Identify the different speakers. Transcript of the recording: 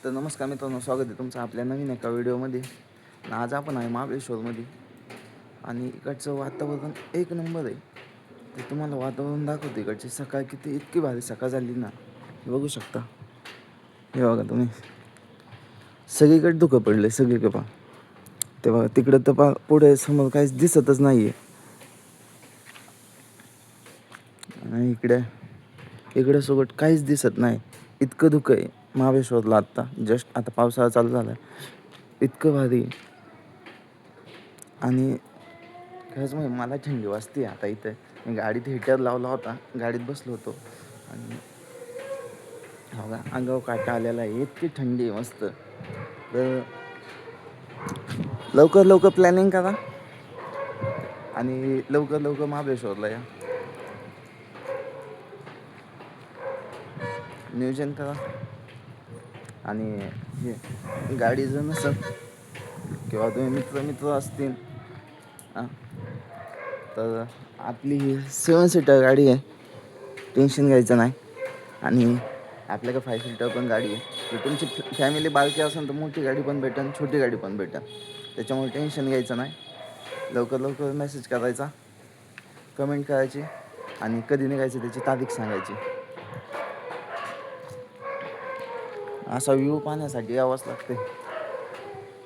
Speaker 1: तर नमस्कार मित्रांनो, स्वागत आहे तुमचं आपल्या नवीन एका व्हिडिओमध्ये. आज आपण आहे महाबळेश्वरमध्ये आणि इकडचं वातावरण एक नंबर आहे. ते तुम्हाला वातावरण दाखवते. इकडची सकाळ किती इतकी भारी सकाळ झाली ना, हे बघू शकता. हे बघा तुम्ही, सगळीकडे धुकं पडलं आहे, सगळीकडे पहा. ते बघा तिकडं तर पहा, पुढे समोर काहीच दिसतच नाही आहे. आणि इकडे सोबत काहीच दिसत नाही, इतकं धुकं आहे महाबळेश्वरला. जस्ट आता पावसाळा चालू झाला, इतकं भारी. आणि खरंच म्हणजे मला थंडी वाजते आता इथं. मी गाडीत हीटर लावला होता, गाडीत बसलो होतो आणि हो का अंगावर काटा आलेला आहे, इतकी थंडी आहे मस्त. तर लवकर लवकर प्लॅनिंग करा आणि लवकर लवकर महाबळेश्वरला या, नियोजन करा. आणि हे गाडी जर नसेल किंवा तुम्ही मित्र असतील हां, तर आपली 7 सीटर गाडी आहे, टेन्शन घ्यायचं नाही. आणि आपल्याकडे 5 सीटर पण गाडी आहे. जर तुमची फॅमिली बारकी असेल तर मोठी गाडी पण भेटेल, छोटी गाडी पण भेटेल. त्याच्यामुळे टेन्शन घ्यायचं नाही. लवकर लवकर मेसेज करायचा, कमेंट करायची आणि कधी निघायचं त्याची तारीख सांगायची. असा व्ह्यू पाहण्यासाठी यावंच लागते.